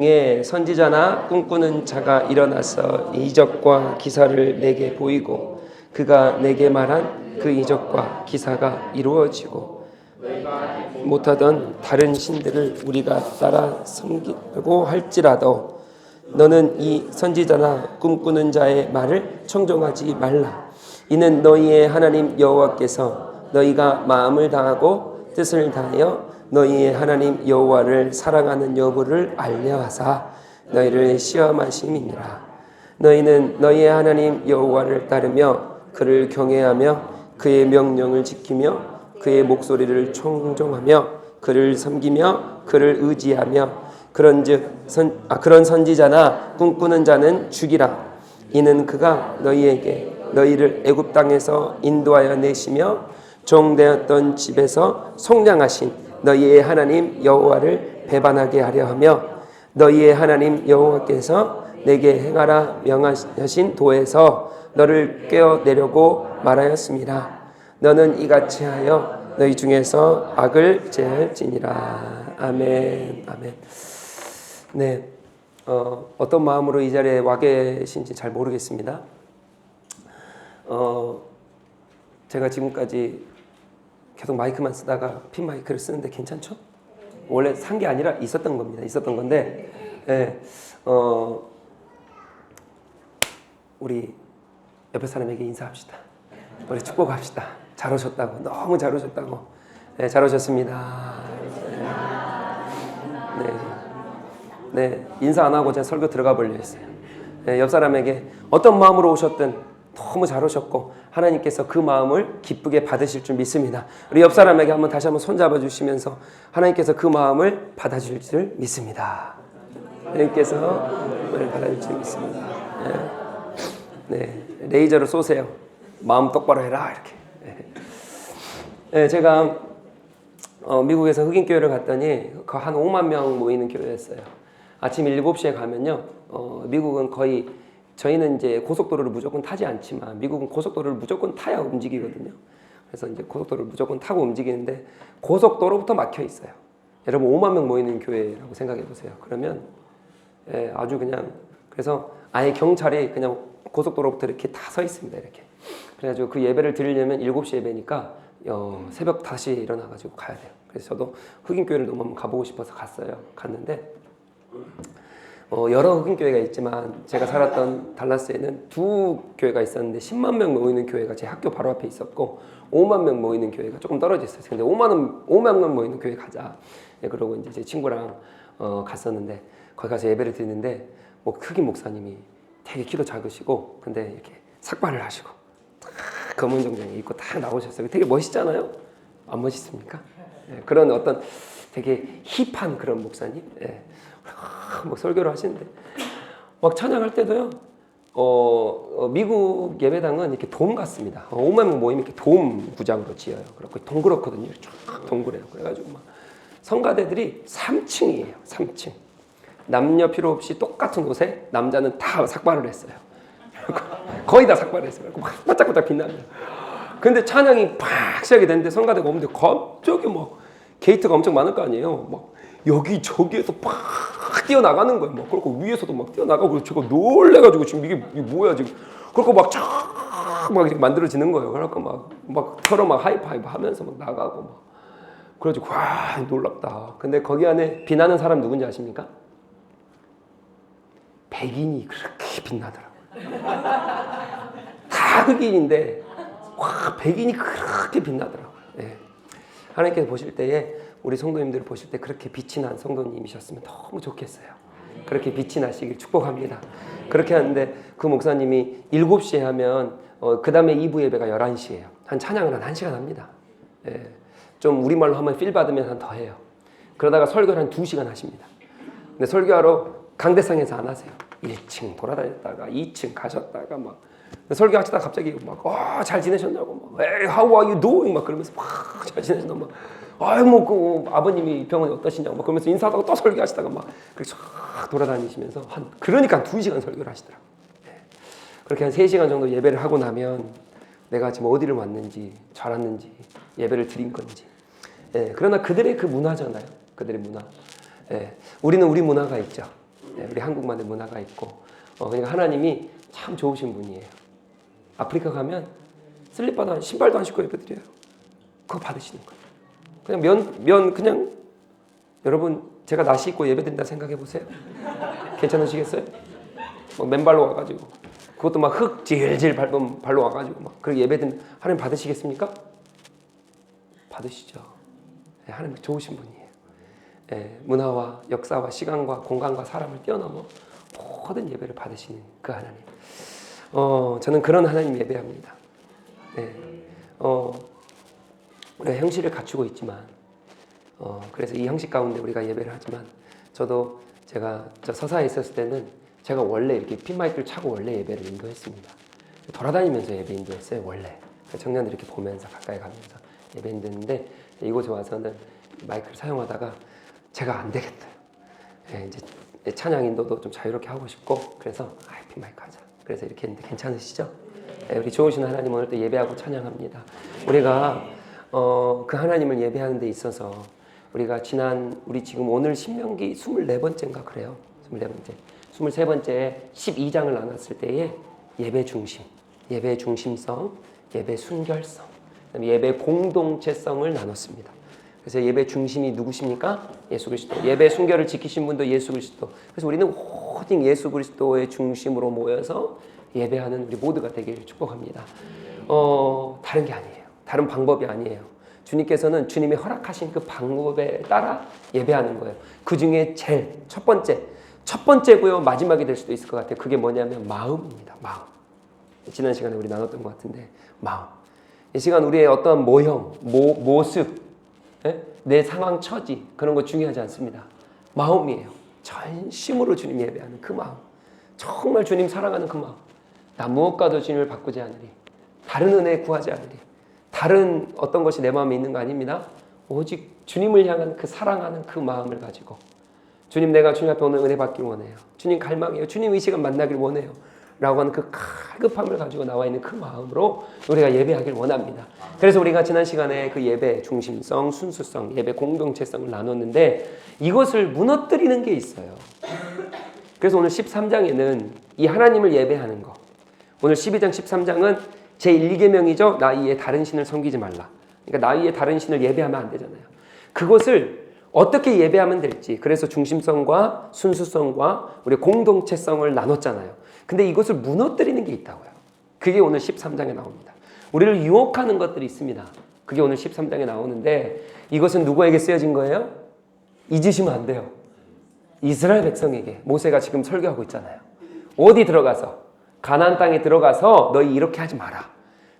선지자나 꿈꾸는 자가 일어나서 이적과 기사를 내게 보이고 그가 내게 말한 그 이적과 기사가 이루어지고 못하던 다른 신들을 우리가 따라 섬기려고 할지라도 너는 이 선지자나 꿈꾸는 자의 말을 청종하지 말라. 이는 너희의 하나님 여호와께서 너희가 마음을 다하고 뜻을 다하여 너희의 하나님 여호와를 사랑하는 여부를 알려하사 너희를 시험하심이니라. 너희는 너희의 하나님 여호와를 따르며 그를 경외하며 그의 명령을 지키며 그의 목소리를 청종하며 그를 섬기며 그를 의지하며 그런 선지자나 꿈꾸는 자는 죽이라. 이는 그가 너희를 애굽 땅에서 인도하여 내시며 종되었던 집에서 속량하신 너희의 하나님 여호와를 배반하게 하려 하며 너희의 하나님 여호와께서 내게 행하라 명하신 도에서 너를 꿰어내려고 말하였습니다. 너는 이같이 하여 너희 중에서 악을 제할지니라. 아멘. 아멘. 네, 어떤 마음으로 이 자리에 와 계신지 잘 모르겠습니다. 제가 지금까지 계속 마이크만 쓰다가 핀 마이크를 쓰는데 괜찮죠? 원래 산 게 아니라 있었던 겁니다. 있었던 건데, 우리 옆에 사람에게 인사합시다. 우리 축복합시다. 잘 오셨다고, 너무 잘 오셨다고. 네, 잘 오셨습니다. 네, 인사 안 하고 제가 설교 들어가 보려 했어요. 네, 옆 사람에게 어떤 마음으로 오셨든 너무 잘 오셨고 하나님께서 그 마음을 기쁘게 받으실 줄 믿습니다. 우리 옆 사람에게 다시 한번 손잡아 주시면서 하나님께서 그 마음을 받아줄 줄 믿습니다. 하나님께서 받아줄 줄 믿습니다. 네, 레이저로 쏘세요. 마음 똑바로 해라 이렇게. 네, 제가 미국에서 흑인교회를 갔더니 한 5만 명 모이는 교회였어요. 아침 7시에 가면요, 미국은 거의 저희는 이제 고속도로를 무조건 타지 않지만 미국은 고속도로를 무조건 타야 움직이거든요. 그래서 이제 고속도로를 무조건 타고 움직이는데 고속도로부터 막혀 있어요. 여러분 5만 명 모이는 교회라고 생각해 보세요. 그러면 아주 그냥 그래서 아예 경찰이 그냥 고속도로부터 이렇게 다 서 있습니다. 이렇게. 그래가지고 그 예배를 드리려면 7시 예배니까 새벽 5시에 일어나가지고 가야 돼요. 그래서 저도 흑인 교회를 너무 한번 가보고 싶어서 갔는데 여러 흑인 교회가 있지만 제가 살았던 달라스에는 두 교회가 있었는데 10만 명 모이는 교회가 제 학교 바로 앞에 있었고 5만 명 모이는 교회가 조금 떨어져 있었어요. 근데 5만 명 모이는 교회 가자. 그러고 이제 제 친구랑 갔었는데 거기 가서 예배를 드리는데 흑인 목사님이 되게 키도 작으시고 근데 이렇게 삭발을 하시고 검은 정장에 입고 딱 나오셨어요. 되게 멋있잖아요. 안 멋있습니까? 그런 어떤 되게 힙한 그런 목사님. 설교를 하시는데 막 찬양할 때도요. 미국 예배당은 이렇게 돔 같습니다. 5만 명 모이면 이렇게 돔 구장으로 지어요. 그렇고 동그랗거든요. 쫙 동그래요. 그래가지고 막 성가대들이 3층이에요. 3층. 남녀 필요 없이 똑같은 옷에 남자는 다 삭발을 했어요. 거의 다 삭발을 했어요. 막 반짝반짝 빛납니다. 근데 찬양이 팍 시작이 됐는데 성가대가 없는데 갑자기 막 게이트가 엄청 많을 거 아니에요. 막 여기 저기에서 팍 뛰어나가는 거예요. 막 그리고 위에서도 막 뛰어나가고 제가 놀래가지고 지금 이게 뭐야 지금. 그리고 막 이렇게 만들어지는 거예요. 그러니까 막 서로 막 하이파이브 하면서 막 나가고 막. 그래가지고 와 놀랍다. 근데 거기 안에 빛나는 사람 누군지 아십니까? 백인이 그렇게 빛나더라고요. 다 흑인인데 와 백인이 그렇게 빛나더라고요. 예. 하나님께서 보실 때에 우리 성도님들 보실 때 그렇게 빛이 난 성도님이셨으면 너무 좋겠어요. 그렇게 빛이 나시길 축복합니다. 그렇게 하는데 그 목사님이 7시에 하면 그 다음에 2부 예배가 11시예요. 한 찬양을 한 1시간 합니다. 예. 좀 우리말로 하면 필 받으면 한 더 해요. 그러다가 설교를 한 2시간 하십니다. 근데 설교하러 강대상에서 안 하세요. 1층 돌아다녔다가 2층 가셨다가 막 설교하시다가 갑자기 막 잘 지내셨냐고 막 Hey, how are you doing? 막 그러면서 막 잘 지내셨나 막 그 아버님이 병원이 어떠시냐고 막 그러면서 인사하다가 또 설교하시다가 막 그렇게 쫙 돌아다니시면서 그러니까 한 2시간 설교를 하시더라고요. 네. 그렇게 한 3시간 정도 예배를 하고 나면 내가 지금 어디를 왔는지 잘 왔는지 예배를 드린 건지. 예, 그러나 그들의 그 문화잖아요. 그들의 문화. 예, 우리는 우리 문화가 있죠. 우리 한국만의 문화가 있고 그러니까 하나님이 참 좋으신 분이에요. 아프리카 가면 슬리퍼도 신발도 안 신고 예배드려요. 그거 받으시는 거예요. 그냥 면 그냥 여러분 제가 나시 입고 예배드린다 생각해 보세요. 괜찮으시겠어요? 막 맨발로 와가지고 그것도 막 흙 질질 밟은 발로 와가지고 막 그렇게 예배드린 하나님 받으시겠습니까? 받으시죠. 하나님 좋으신 분이에요. 문화와 역사와 시간과 공간과 사람을 뛰어넘어 모든 예배를 받으시는 그 하나님. 저는 그런 하나님 예배합니다. 우리가 형식을 갖추고 있지만 그래서 이 형식 가운데 우리가 예배를 하지만 저도 제가 서사에 있었을 때는 제가 원래 이렇게 핀마이크를 차고 원래 예배를 인도했습니다. 돌아다니면서 예배 인도했어요. 원래 청년들 이렇게 보면서 가까이 가면서 예배 인도했는데 이곳에 와서는 마이크를 사용하다가 제가 안 되겠어요. 이제 찬양 인도도 좀 자유롭게 하고 싶고 그래서 핀마이크 하자. 그래서 이렇게 했는데 괜찮으시죠? 우리 좋으신 하나님 오늘 또 예배하고 찬양합니다. 우리가 그 하나님을 예배하는 데 있어서 우리가 우리 지금 오늘 신명기 24번째인가 그래요. 24번째. 23번째 12장을 나눴을 때에 예배 중심, 예배 중심성, 예배 순결성, 예배 공동체성을 나눴습니다. 그래서 예배 중심이 누구십니까? 예수 그리스도. 예배 순결을 지키신 분도 예수 그리스도. 그래서 우리는 오직 예수 그리스도의 중심으로 모여서 예배하는 우리 모두가 되기를 축복합니다. 다른 게 아니에요. 다른 방법이 아니에요. 주님께서는 주님의 허락하신 그 방법에 따라 예배하는 거예요. 그 중에 제일 첫 번째고요. 마지막이 될 수도 있을 것 같아요. 그게 뭐냐면 마음입니다. 마음. 지난 시간에 우리 나눴던 것 같은데 마음. 이 시간 우리의 어떤 모형, 모습, 내 상황, 처지 그런 거 중요하지 않습니다. 마음이에요. 전심으로 주님 예배하는 그 마음. 정말 주님 사랑하는 그 마음. 나 무엇과도 주님을 바꾸지 않으리. 다른 은혜 구하지 않으리. 다른 어떤 것이 내 마음에 있는 거 아닙니다. 오직 주님을 향한 그 사랑하는 그 마음을 가지고 주님 내가 주님 앞에 오늘 은혜 받길 원해요. 주님 갈망해요. 주님 이 시간 만나길 원해요. 라고 하는 그 갈급함을 가지고 나와 있는 그 마음으로 우리가 예배하길 원합니다. 그래서 우리가 지난 시간에 그 예배 중심성, 순수성, 예배 공동체성을 나눴는데 이것을 무너뜨리는 게 있어요. 그래서 오늘 13장에는 이 하나님을 예배하는 거. 오늘 12장 13장은 제1계명이죠. 나 이에 다른 신을 섬기지 말라. 그러니까 나 이에 다른 신을 예배하면 안 되잖아요. 그것을 어떻게 예배하면 될지 그래서 중심성과 순수성과 우리 공동체성을 나눴잖아요. 근데 이것을 무너뜨리는 게 있다고요. 그게 오늘 13장에 나옵니다. 우리를 유혹하는 것들이 있습니다. 그게 오늘 13장에 나오는데 이것은 누구에게 쓰여진 거예요? 잊으시면 안 돼요. 이스라엘 백성에게 모세가 지금 설교하고 있잖아요. 어디 들어가서 가나안 땅에 들어가서 너희 이렇게 하지 마라.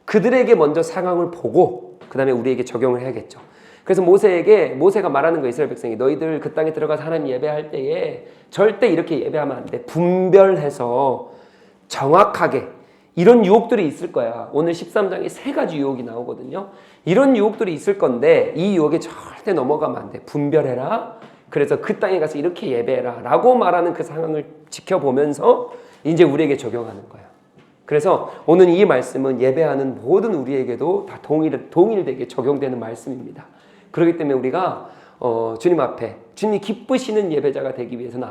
그들에게 먼저 상황을 보고 그 다음에 우리에게 적용을 해야겠죠. 그래서 모세가 말하는 거예요. 이스라엘 백성이 너희들 그 땅에 들어가서 하나님 예배할 때에 절대 이렇게 예배하면 안 돼. 분별해서 정확하게 이런 유혹들이 있을 거야. 오늘 13장에 3가지 유혹이 나오거든요. 이런 유혹들이 있을 건데 이 유혹에 절대 넘어가면 안 돼. 분별해라. 그래서 그 땅에 가서 이렇게 예배해라 라고 말하는 그 상황을 지켜보면서 이제 우리에게 적용하는 거예요. 그래서 오늘 이 말씀은 예배하는 모든 우리에게도 다 동일되게 적용되는 말씀입니다. 그렇기 때문에 우리가 주님 앞에 주님이 기쁘시는 예배자가 되기 위해서는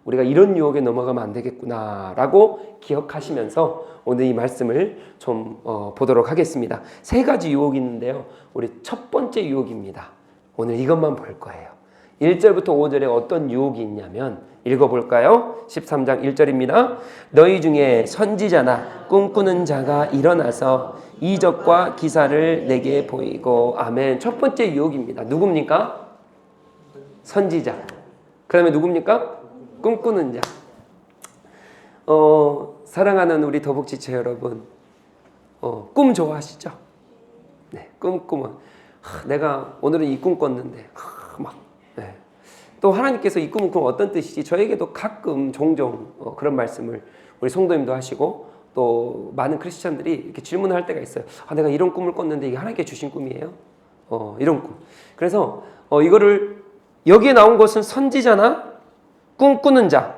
우리가 이런 유혹에 넘어가면 안 되겠구나 라고 기억하시면서 오늘 이 말씀을 좀 보도록 하겠습니다. 3가지 유혹이 있는데요. 우리 첫 번째 유혹입니다. 오늘 이것만 볼 거예요. 1절부터 5절에 어떤 유혹이 있냐면 읽어볼까요? 13장 1절입니다. 너희 중에 선지자나 꿈꾸는 자가 일어나서 이적과 기사를 내게 보이고. 아멘. 첫 번째 유혹입니다. 누굽니까? 선지자. 그 다음에 누굽니까? 꿈꾸는 자. 사랑하는 우리 더북지체 여러분, 꿈 좋아하시죠? 네, 꿈꾸면 내가 오늘은 이 꿈 꿨는데 네. 또 하나님께서 이 꿈은 그럼 어떤 뜻이지? 저에게도 가끔 종종 그런 말씀을 우리 성도님도 하시고 또 많은 크리스찬들이 이렇게 질문을 할 때가 있어요. 내가 이런 꿈을 꿨는데 이게 하나님께 주신 꿈이에요? 이런 꿈. 그래서 이거를 여기에 나온 것은 선지자나 꿈꾸는 자.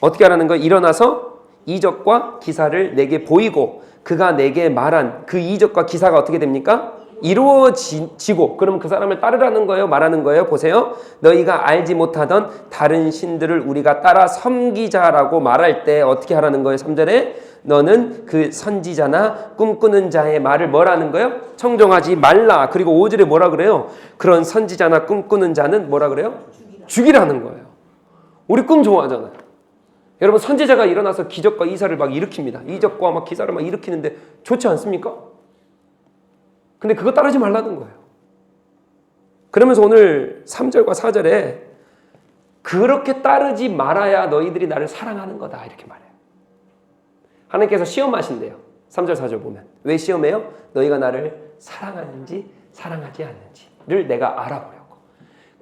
어떻게 하라는 거예요? 일어나서 이적과 기사를 내게 보이고 그가 내게 말한 그 이적과 기사가 어떻게 됩니까? 이루어지고, 그럼 그 사람을 따르라는 거예요? 말하는 거예요? 보세요. 너희가 알지 못하던 다른 신들을 우리가 따라 섬기자라고 말할 때 어떻게 하라는 거예요? 3절에 너는 그 선지자나 꿈꾸는 자의 말을 뭐라는 거예요? 청종하지 말라. 그리고 5절에 뭐라 그래요? 그런 선지자나 꿈꾸는 자는 뭐라 그래요? 죽이라는 거예요. 우리 꿈 좋아하잖아요. 여러분, 선지자가 일어나서 기적과 이사를 막 일으킵니다. 이적과 막 기사를 막 일으키는데 좋지 않습니까? 근데 그거 따르지 말라는 거예요. 그러면서 오늘 3절과 4절에 그렇게 따르지 말아야 너희들이 나를 사랑하는 거다, 이렇게 말해요. 하나님께서 시험하신대요. 3절 4절 보면. 왜 시험해요? 너희가 나를 사랑하는지 사랑하지 않는지를 내가 알아보려고.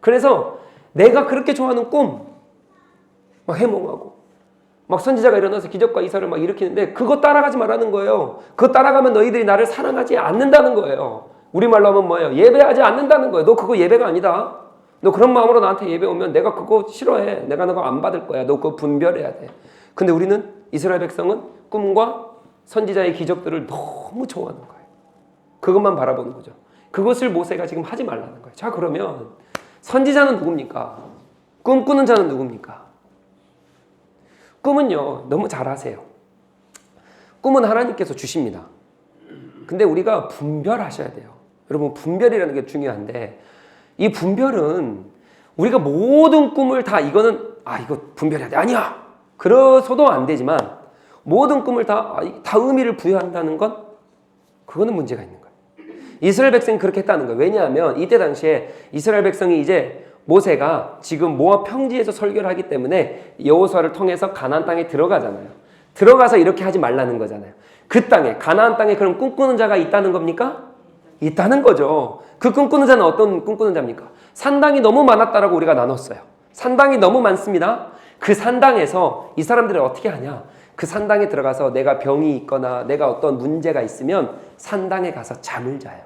그래서 내가 그렇게 좋아하는 꿈 막 해몽하고 막 선지자가 일어나서 기적과 이사를 막 일으키는데 그거 따라가지 말라는 거예요. 그거 따라가면 너희들이 나를 사랑하지 않는다는 거예요. 우리말로 하면 뭐예요? 예배하지 않는다는 거예요. 너 그거 예배가 아니다. 너 그런 마음으로 나한테 예배 오면 내가 그거 싫어해. 내가 그거 안 받을 거야. 너 그거 분별해야 돼. 근데 우리는, 이스라엘 백성은 꿈과 선지자의 기적들을 너무 좋아하는 거예요. 그것만 바라보는 거죠. 그것을 모세가 지금 하지 말라는 거예요. 자, 그러면 선지자는 누굽니까? 꿈꾸는 자는 누굽니까? 꿈은요, 너무 잘 아세요. 꿈은 하나님께서 주십니다. 근데 우리가 분별하셔야 돼요. 여러분, 분별이라는 게 중요한데, 이 분별은 우리가 모든 꿈을 다 이거는 이거 분별해야 돼. 아니야. 그래서도 안 되지만 모든 꿈을 다 의미를 부여한다는 건 그거는 문제가 있는 거예요. 이스라엘 백성이 그렇게 했다는 거예요. 왜냐하면 이때 당시에 이스라엘 백성이 이제 모세가 지금 모압 평지에서 설교를 하기 때문에 여호수아를 통해서 가나안 땅에 들어가잖아요. 들어가서 이렇게 하지 말라는 거잖아요. 그 땅에, 가나안 땅에 그럼 꿈꾸는 자가 있다는 겁니까? 있다는 거죠. 그 꿈꾸는 자는 어떤 꿈꾸는 자입니까? 산당이 너무 많았다라고 우리가 나눴어요. 산당이 너무 많습니다. 그 산당에서 이 사람들이 어떻게 하냐? 그 산당에 들어가서 내가 병이 있거나 내가 어떤 문제가 있으면 산당에 가서 잠을 자요.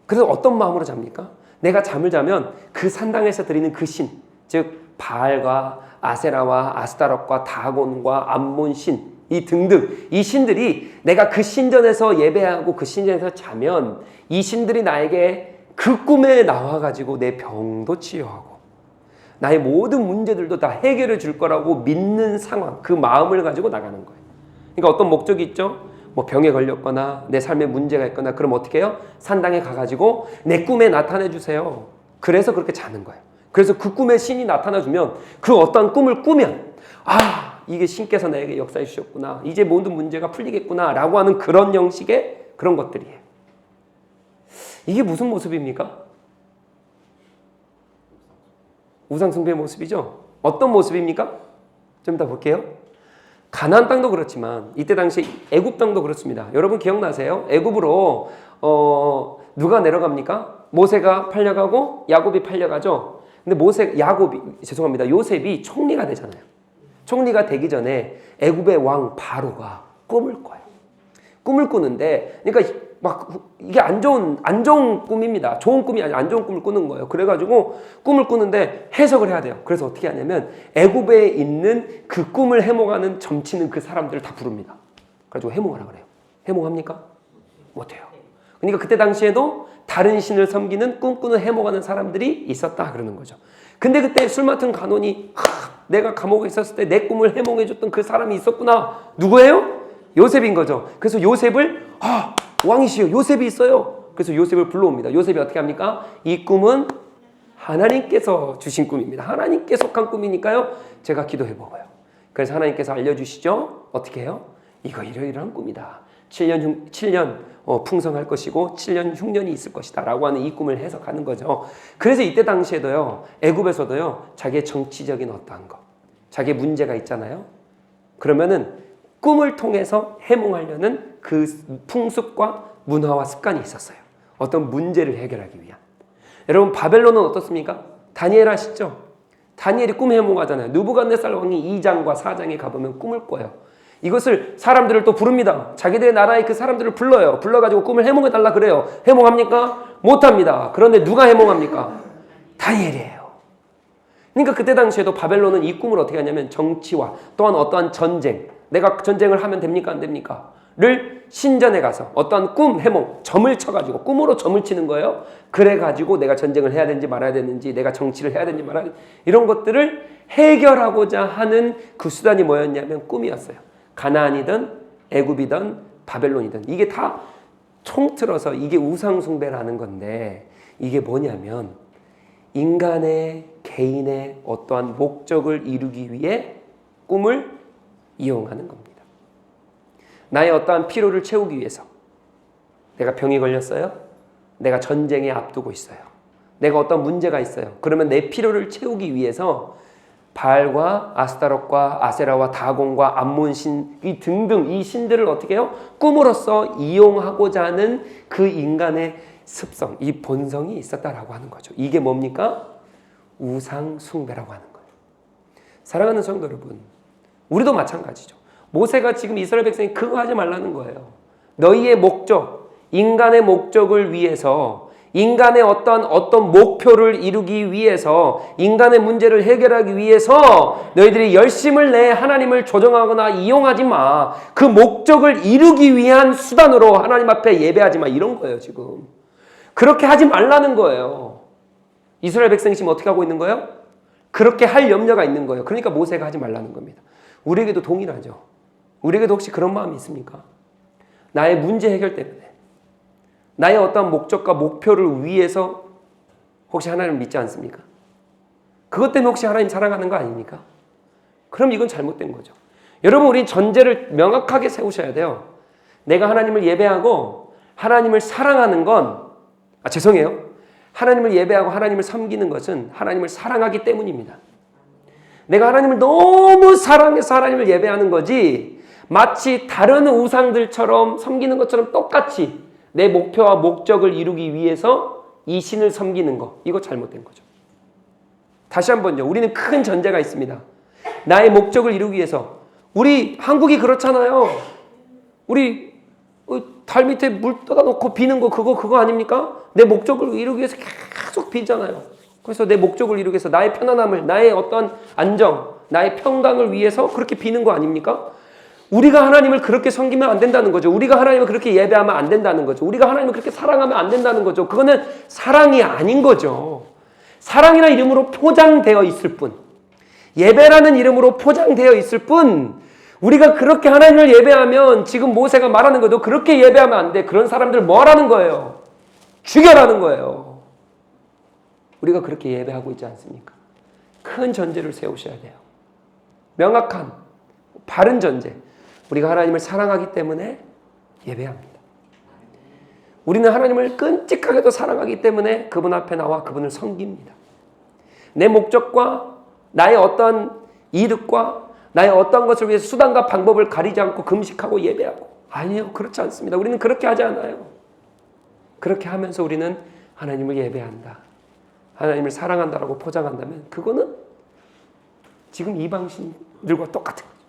그래서 어떤 마음으로 잡니까? 내가 잠을 자면 그 산당에서 드리는 그 신, 즉 바알과 아세라와 아스타롯과 다곤과 암몬 신, 이 등등 이 신들이, 내가 그 신전에서 예배하고 그 신전에서 자면 이 신들이 나에게 그 꿈에 나와가지고 내 병도 치유하고 나의 모든 문제들도 다 해결해 줄 거라고 믿는 상황, 그 마음을 가지고 나가는 거예요. 그러니까 어떤 목적이 있죠? 뭐 병에 걸렸거나 내 삶에 문제가 있거나 그럼 어떻게 해요? 산당에 가가지고 내 꿈에 나타내 주세요. 그래서 그렇게 자는 거예요. 그래서 그 꿈에 신이 나타나주면 그 어떠한 꿈을 꾸면 이게 신께서 나에게 역사해 주셨구나. 이제 모든 문제가 풀리겠구나 라고 하는 그런 형식의 그런 것들이에요. 이게 무슨 모습입니까? 우상숭배의 모습이죠. 어떤 모습입니까? 좀 이따 볼게요. 가나안 땅도 그렇지만 이때 당시 애굽 땅도 그렇습니다. 여러분 기억나세요? 애굽으로 누가 내려갑니까? 모세가 팔려가고 야곱이 팔려가죠. 근데 요셉이 총리가 되잖아요. 총리가 되기 전에 애굽의 왕 바로가 꿈을 꿔요. 꿈을 꾸는데, 그러니까 이게 안 좋은 꿈입니다. 좋은 꿈이 아니라 안 좋은 꿈을 꾸는 거예요. 그래가지고 꿈을 꾸는데 해석을 해야 돼요. 그래서 어떻게 하냐면 애굽에 있는 그 꿈을 해몽하는 점치는 그 사람들을 다 부릅니다. 그래가지고 해몽하라 그래요. 해몽합니까? 못해요. 그러니까 그때 당시에도 다른 신을 섬기는 꿈꾸는 해몽하는 사람들이 있었다 그러는 거죠. 근데 그때 술 맡은 간원이 내가 감옥에 있었을 때 내 꿈을 해몽해줬던 그 사람이 있었구나. 누구예요? 요셉인 거죠. 그래서 요셉을 왕이시여, 요셉이 있어요. 그래서 요셉을 불러옵니다. 요셉이 어떻게 합니까? 이 꿈은 하나님께서 주신 꿈입니다. 하나님께 속한 꿈이니까요. 제가 기도해보고요. 그래서 하나님께서 알려주시죠. 어떻게 해요? 이거 이러이러한 꿈이다. 7년 풍성할 것이고 7년 흉년이 있을 것이다 라고 하는 이 꿈을 해석하는 거죠. 그래서 이때 당시에도요, 애굽에서도요, 자기의 정치적인 어떠한 거, 자기의 문제가 있잖아요. 그러면은 꿈을 통해서 해몽하려는 그 풍습과 문화와 습관이 있었어요. 어떤 문제를 해결하기 위한. 여러분, 바벨론은 어떻습니까? 다니엘 아시죠? 다니엘이 꿈 해몽하잖아요. 느부갓네살 왕이 2장과 4장에 가보면 꿈을 꿔요. 이것을 사람들을 또 부릅니다. 자기들의 나라의 그 사람들을 불러요. 불러가지고 꿈을 해몽해달라 그래요. 해몽합니까? 못합니다. 그런데 누가 해몽합니까? 다니엘이에요. 그러니까 그때 당시에도 바벨론은 이 꿈을 어떻게 하냐면 정치와 또한 어떠한 전쟁, 내가 전쟁을 하면 됩니까? 안 됩니까? 신전에 가서 어떤 꿈, 해몽, 점을 쳐가지고 꿈으로 점을 치는 거예요. 그래가지고 내가 전쟁을 해야 되는지 말아야 되는지, 내가 정치를 해야 되는지 말아야 되는지, 이런 것들을 해결하고자 하는 그 수단이 뭐였냐면 꿈이었어요. 가나안이든 애굽이든 바벨론이든 이게 다 통틀어서 이게 우상숭배라는 건데, 이게 뭐냐면 인간의 개인의 어떠한 목적을 이루기 위해 꿈을 이용하는 겁니다. 나의 어떠한 피로를 채우기 위해서, 내가 병이 걸렸어요. 내가 전쟁에 앞두고 있어요. 내가 어떤 문제가 있어요. 그러면 내 피로를 채우기 위해서 바알과 아스타롯과 아세라와 다곤과 암몬신 이 등등 이 신들을 어떻게 해요? 꿈으로써 이용하고자 하는 그 인간의 습성, 이 본성이 있었다라고 하는 거죠. 이게 뭡니까? 우상 숭배라고 하는 거예요. 사랑하는 성도 여러분, 우리도 마찬가지죠. 모세가 지금 이스라엘 백성이 그거 하지 말라는 거예요. 너희의 목적, 인간의 목적을 위해서, 인간의 어떤 목표를 이루기 위해서, 인간의 문제를 해결하기 위해서 너희들이 열심을 내 하나님을 조정하거나 이용하지 마. 그 목적을 이루기 위한 수단으로 하나님 앞에 예배하지 마. 이런 거예요, 지금. 그렇게 하지 말라는 거예요. 이스라엘 백성이 지금 어떻게 하고 있는 거예요? 그렇게 할 염려가 있는 거예요. 그러니까 모세가 하지 말라는 겁니다. 우리에게도 동일하죠. 우리에게도 혹시 그런 마음이 있습니까? 나의 문제 해결 때문에, 나의 어떤 목적과 목표를 위해서 혹시 하나님을 믿지 않습니까? 그것 때문에 혹시 하나님 사랑하는 거 아닙니까? 그럼 이건 잘못된 거죠. 여러분, 우리 전제를 명확하게 세우셔야 돼요. 내가 하나님을 예배하고 하나님을 사랑하는 건, 죄송해요. 하나님을 예배하고 하나님을 섬기는 것은 하나님을 사랑하기 때문입니다. 내가 하나님을 너무 사랑해서 하나님을 예배하는 거지, 마치 다른 우상들처럼 섬기는 것처럼 똑같이 내 목표와 목적을 이루기 위해서 이 신을 섬기는 거, 이거 잘못된 거죠. 다시 한번요. 우리는 큰 전제가 있습니다. 나의 목적을 이루기 위해서. 우리 한국이 그렇잖아요. 우리 달 밑에 물 떠다 놓고 비는 거, 그거 아닙니까? 내 목적을 이루기 위해서 계속 비잖아요. 그래서 내 목적을 이루기 위해서, 나의 편안함을, 나의 어떤 안정, 나의 평강을 위해서 그렇게 비는 거 아닙니까? 우리가 하나님을 그렇게 섬기면 안 된다는 거죠. 우리가 하나님을 그렇게 예배하면 안 된다는 거죠. 우리가 하나님을 그렇게 사랑하면 안 된다는 거죠. 그거는 사랑이 아닌 거죠. 사랑이라는 이름으로 포장되어 있을 뿐, 예배라는 이름으로 포장되어 있을 뿐, 우리가 그렇게 하나님을 예배하면 지금 모세가 말하는 거죠. 그렇게 예배하면 안 돼. 그런 사람들 뭐 하라는 거예요? 죽여라는 거예요. 우리가 그렇게 예배하고 있지 않습니까? 큰 전제를 세우셔야 돼요. 명확한 바른 전제. 우리가 하나님을 사랑하기 때문에 예배합니다. 우리는 하나님을 끔찍하게도 사랑하기 때문에 그분 앞에 나와 그분을 섬깁니다. 내 목적과 나의 어떤 이득과 나의 어떤 것을 위해서 수단과 방법을 가리지 않고 금식하고 예배하고, 아니요, 그렇지 않습니다. 우리는 그렇게 하지 않아요. 그렇게 하면서 우리는 하나님을 예배한다, 하나님을 사랑한다라고 포장한다면 그거는 지금 이방신들과 똑같은 거죠.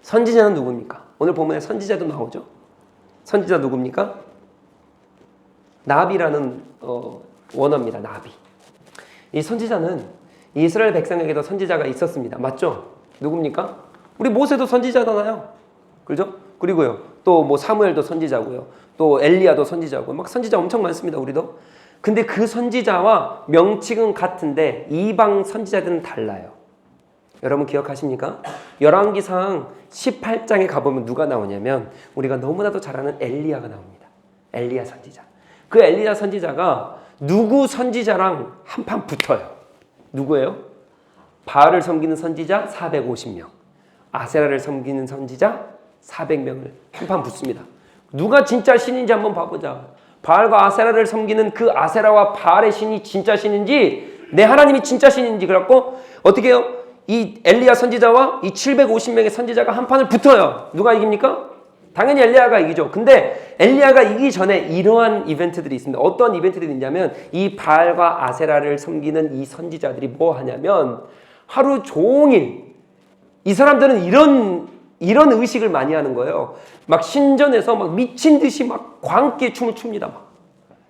선지자는 누굽니까? 오늘 본문에 선지자도 나오죠. 선지자 누굽니까? 나비라는 원어입니다. 나비. 이 선지자는 이스라엘 백성에게도 선지자가 있었습니다. 맞죠? 누굽니까? 우리 모세도 선지자잖아요. 그죠? 그리고요, 또 뭐 사무엘도 선지자고요, 또 엘리야도 선지자고, 막 선지자 엄청 많습니다. 우리도. 근데 그 선지자와 명칭은 같은데 이방 선지자들은 달라요. 여러분 기억하십니까? 열왕기상 18장에 가보면 누가 나오냐면 우리가 너무나도 잘 아는 엘리야가 나옵니다. 엘리야 선지자. 그 엘리야 선지자가 누구 선지자랑 한판 붙어요. 누구예요? 바알을 섬기는 선지자 450명, 아세라를 섬기는 선지자 400명을 한판 붙습니다. 누가 진짜 신인지 한번 봐보자. 바알과 아세라를 섬기는 그 아세라와 바알의 신이 진짜 신인지, 내 하나님이 진짜 신인지, 그래갖고 어떻게 해요? 이 엘리야 선지자와 이 750명의 선지자가 한판을 붙어요. 누가 이깁니까? 당연히 엘리야가 이기죠. 근데 엘리야가 이기기 전에 이러한 이벤트들이 있습니다. 어떤 이벤트들이 있냐면, 이 바알과 아세라를 섬기는 이 선지자들이 뭐 하냐면 하루 종일 이 사람들은 이런 의식을 많이 하는 거예요. 막 신전에서 막 미친 듯이 막 광기에 춤을 춥니다. 막.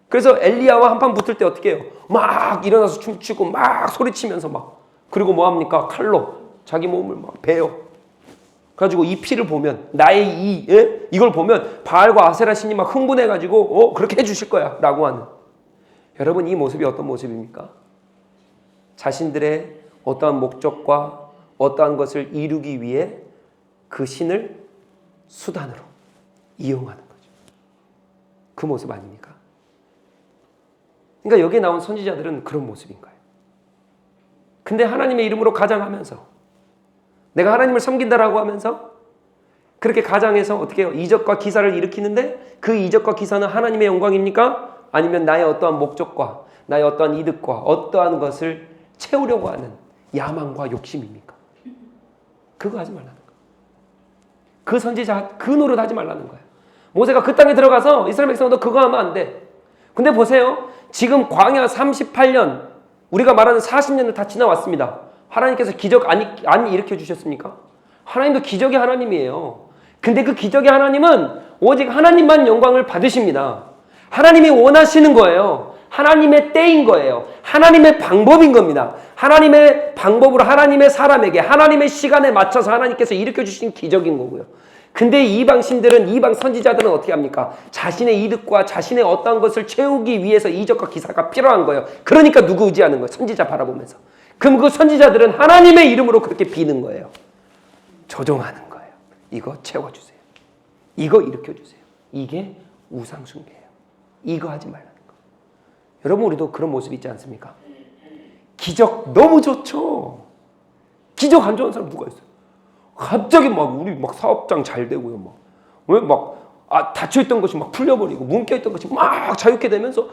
그래서 엘리야와 한판 붙을 때 어떻게 해요? 막 일어나서 춤추고 막 소리치면서 막, 그리고 뭐 합니까? 칼로 자기 몸을 막 베요. 그래가지고 이 피를 보면 나의 이걸 보면 바알과 아세라 신이 막 흥분해가지고 그렇게 해주실 거야 라고 하는, 여러분 이 모습이 어떤 모습입니까? 자신들의 어떠한 목적과 어떠한 것을 이루기 위해 그 신을 수단으로 이용하는 거죠. 그 모습 아닙니까? 그러니까 여기에 나온 선지자들은 그런 모습인 거예요. 근데 하나님의 이름으로 가장하면서, 내가 하나님을 섬긴다라고 하면서 그렇게 가장해서 어떻게 해요? 이적과 기사를 일으키는데 그 이적과 기사는 하나님의 영광입니까? 아니면 나의 어떠한 목적과 나의 어떠한 이득과 어떠한 것을 채우려고 하는 야망과 욕심입니까? 그거 하지 말라는 거예요. 그 선지자 그 노릇 하지 말라는 거예요. 모세가 그 땅에 들어가서 이스라엘 백성도 그거 하면 안 돼. 근데 보세요. 지금 광야 38년, 우리가 말하는 40년을 다 지나왔습니다. 하나님께서 기적 안 일으켜 주셨습니까? 하나님도 기적의 하나님이에요. 근데 그 기적의 하나님은 오직 하나님만 영광을 받으십니다. 하나님이 원하시는 거예요. 하나님의 때인 거예요. 하나님의 방법인 겁니다. 하나님의 방법으로 하나님의 사람에게 하나님의 시간에 맞춰서 하나님께서 일으켜 주신 기적인 거고요. 근데 이방 신들은, 이방 선지자들은 어떻게 합니까? 자신의 이득과 자신의 어떤 것을 채우기 위해서 이적과 기사가 필요한 거예요. 그러니까 누구 의지하는 거예요? 선지자 바라보면서. 그럼 그 선지자들은 하나님의 이름으로 그렇게 비는 거예요. 조종하는 거예요. 이거 채워주세요. 이거 일으켜주세요. 이게 우상숭배예요. 이거 하지 말라는 거. 여러분 우리도 그런 모습 있지 않습니까? 기적 너무 좋죠. 기적 안 좋아하는 사람 누가 있어요? 갑자기 막 우리 막 사업장 잘 되고요. 막 왜 막 닫혀있던 것이 막 풀려버리고 뭉켜있던 것이 막 자유케 되면서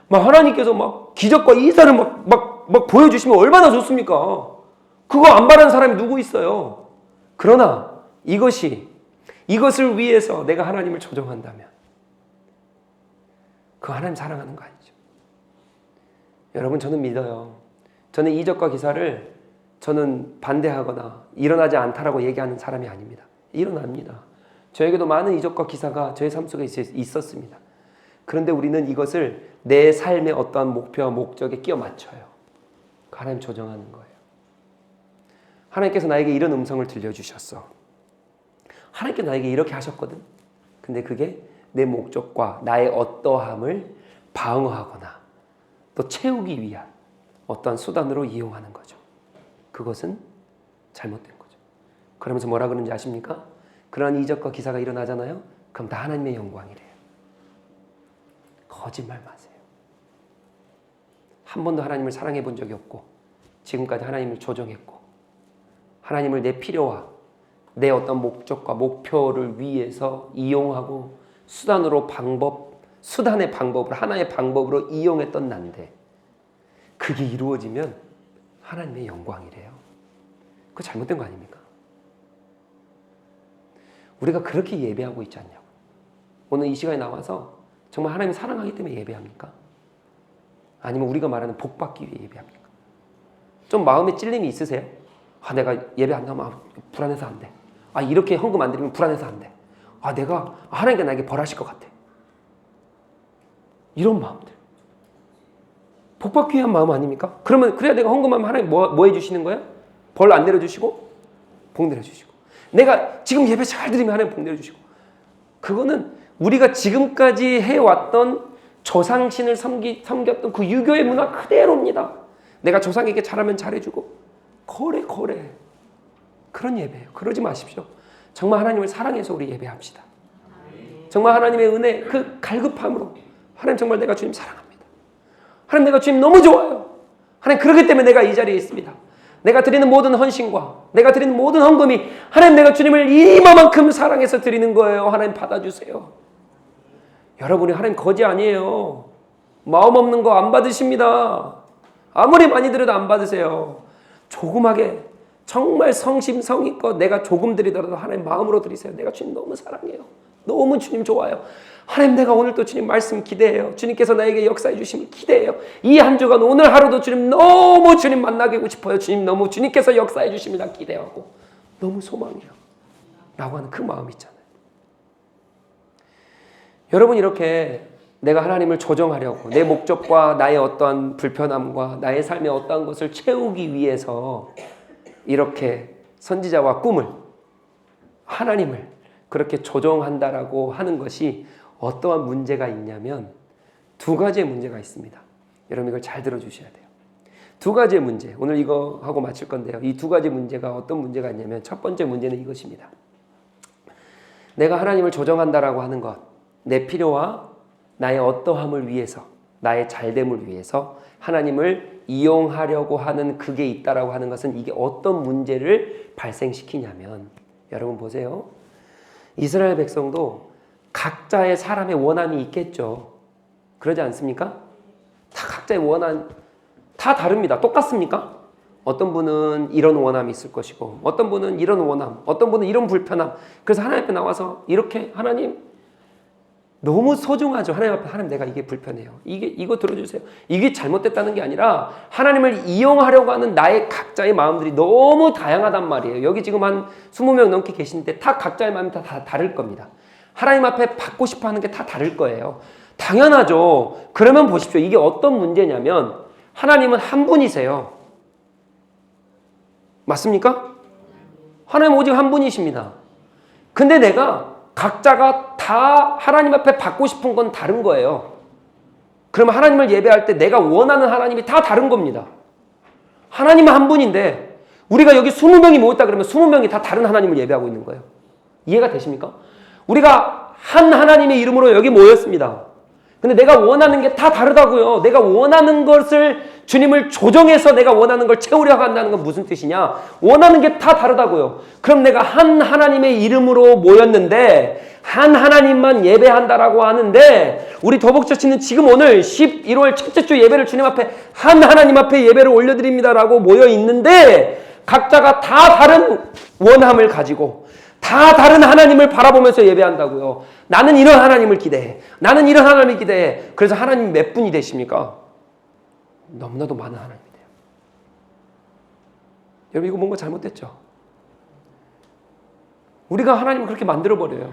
막 하나님께서 막 기적과 이사를 막 보여주시면 얼마나 좋습니까? 그거 안 바라는 사람이 누구 있어요? 그러나 이것을 위해서 내가 하나님을 조종한다면 그 하나님 사랑하는 거 아니죠. 여러분 저는 믿어요. 저는 이적과 기사를 저는 반대하거나 일어나지 않다라고 얘기하는 사람이 아닙니다. 일어납니다. 저에게도 많은 이적과 기사가 저의 삶 속에 있었습니다. 그런데 우리는 이것을 내 삶의 어떠한 목표와 목적에 끼워 맞춰요. 하나님 조정하는 거예요. 하나님께서 나에게 이런 음성을 들려주셨어. 하나님께서 나에게 이렇게 하셨거든. 근데 그게 내 목적과 나의 어떠함을 방어하거나 또 채우기 위한 어떠한 수단으로 이용하는 거죠. 그것은 잘못된 거죠. 그러면서 뭐라 그러는지 아십니까? 그러한 이적과 기사가 일어나잖아요. 그럼 다 하나님의 영광이래요. 거짓말 마세요. 한 번도 하나님을 사랑해 본 적이 없고 지금까지 하나님을 조정했고 하나님을 내 필요와 내 어떤 목적과 목표를 위해서 이용하고 수단의 방법으로 하나의 방법으로 이용했던 난데 그게 이루어지면 하나님의 영광이래요. 그거 잘못된 거 아닙니까? 우리가 그렇게 예배하고 있지 않냐고. 오늘 이 시간에 나와서 정말 하나님을 사랑하기 때문에 예배합니까? 아니면 우리가 말하는 복 받기 위해 예배합니까? 좀 마음에 찔림이 있으세요? 내가 예배 안 나오면 불안해서 안 돼. 이렇게 헌금 안 드리면 불안해서 안 돼. 하나님께 나에게 벌하실 것 같아. 이런 마음들. 복 받기 위한 마음 아닙니까? 그러면 그래야 내가 헌금하면 하나님 뭐 해주시는 거예요? 벌 안 내려주시고 복 내려주시고. 내가 지금 예배 잘 드리면 하나님 복 내려주시고. 그거는 우리가 지금까지 해왔던 조상신을 섬겼던 그 유교의 문화 그대로입니다. 내가 조상에게 잘하면 잘해주고 거래 그런 예배예요. 그러지 마십시오. 정말 하나님을 사랑해서 우리 예배합시다. 정말 하나님의 은혜 그 갈급함으로 하나님 정말 내가 주님 사랑합니다. 하나님 내가 주님 너무 좋아요. 하나님 그렇기 때문에 내가 이 자리에 있습니다. 내가 드리는 모든 헌신과 내가 드리는 모든 헌금이 하나님 내가 주님을 이만큼 사랑해서 드리는 거예요. 하나님 받아주세요. 여러분이 하나님 거지 아니에요. 마음 없는 거 안 받으십니다. 아무리 많이 드려도 안 받으세요. 조그맣게 정말 성심성의껏 내가 조금 드리더라도 하나님 마음으로 드리세요. 내가 주님 너무 사랑해요. 너무 주님 좋아요. 하나님 내가 오늘 또 주님 말씀 기대해요. 주님께서 나에게 역사해 주시면 기대해요. 이 한 주간 오늘 하루도 주님 너무 주님 만나고 싶어요. 주님 너무 주님께서 역사해 주십니다. 기대하고 너무 소망해요. 라고 하는 그 마음이 있잖아요. 여러분 이렇게 내가 하나님을 조정하려고 내 목적과 나의 어떠한 불편함과 나의 삶의 어떠한 것을 채우기 위해서 이렇게 선지자와 꿈을 하나님을 그렇게 조종한다라고 하는 것이 어떠한 문제가 있냐면 두 가지의 문제가 있습니다. 여러분 이걸 잘 들어주셔야 돼요. 두 가지의 문제, 오늘 이거 하고 마칠 건데요. 이 두 가지 문제가 어떤 문제가 있냐면 첫 번째 문제는 이것입니다. 내가 하나님을 조정한다라고 하는 것, 내 필요와 나의 어떠함을 위해서, 나의 잘됨을 위해서 하나님을 이용하려고 하는 그게 있다라고 하는 것은 이게 어떤 문제를 발생시키냐면, 여러분 보세요. 이스라엘 백성도 각자의 사람의 원함이 있겠죠. 그러지 않습니까? 다 각자의 원함 다 다릅니다. 똑같습니까? 어떤 분은 이런 원함이 있을 것이고 어떤 분은 이런 원함, 어떤 분은 이런 불편함. 그래서 하나님 앞에 나와서 이렇게 하나님 너무 소중하죠. 하나님 앞에 하나님 내가 이게 불편해요. 이거 들어주세요. 이게 잘못됐다는 게 아니라 하나님을 이용하려고 하는 나의 각자의 마음들이 너무 다양하단 말이에요. 여기 지금 한 20명 넘게 계신데 다 각자의 마음이 다 다를 겁니다. 하나님 앞에 받고 싶어 하는 게 다 다를 거예요. 당연하죠. 그러면 보십시오. 이게 어떤 문제냐면 하나님은 한 분이세요. 맞습니까? 하나님 오직 한 분이십니다. 근데 내가 각자가 다 하나님 앞에 받고 싶은 건 다른 거예요. 그러면 하나님을 예배할 때 내가 원하는 하나님이 다 다른 겁니다. 하나님은 한 분인데 우리가 여기 20명이 모였다 그러면 20명이 다 다른 하나님을 예배하고 있는 거예요. 이해가 되십니까? 우리가 한 하나님의 이름으로 여기 모였습니다. 근데 내가 원하는 게 다 다르다고요. 내가 원하는 것을 주님을 조정해서 내가 원하는 걸 채우려고 한다는 건 무슨 뜻이냐? 원하는 게 다 다르다고요. 그럼 내가 한 하나님의 이름으로 모였는데 한 하나님만 예배한다라고 하는데 우리 더복처치는 지금 오늘 11월 첫째 주 예배를 주님 앞에 한 하나님 앞에 예배를 올려드립니다라고 모여 있는데 각자가 다 다른 원함을 가지고 다 다른 하나님을 바라보면서 예배한다고요. 나는 이런 하나님을 기대해. 나는 이런 하나님을 기대해. 그래서 하나님 몇 분이 되십니까? 너무나도 많은 하나님이 돼요. 여러분 이거 뭔가 잘못됐죠? 우리가 하나님을 그렇게 만들어버려요.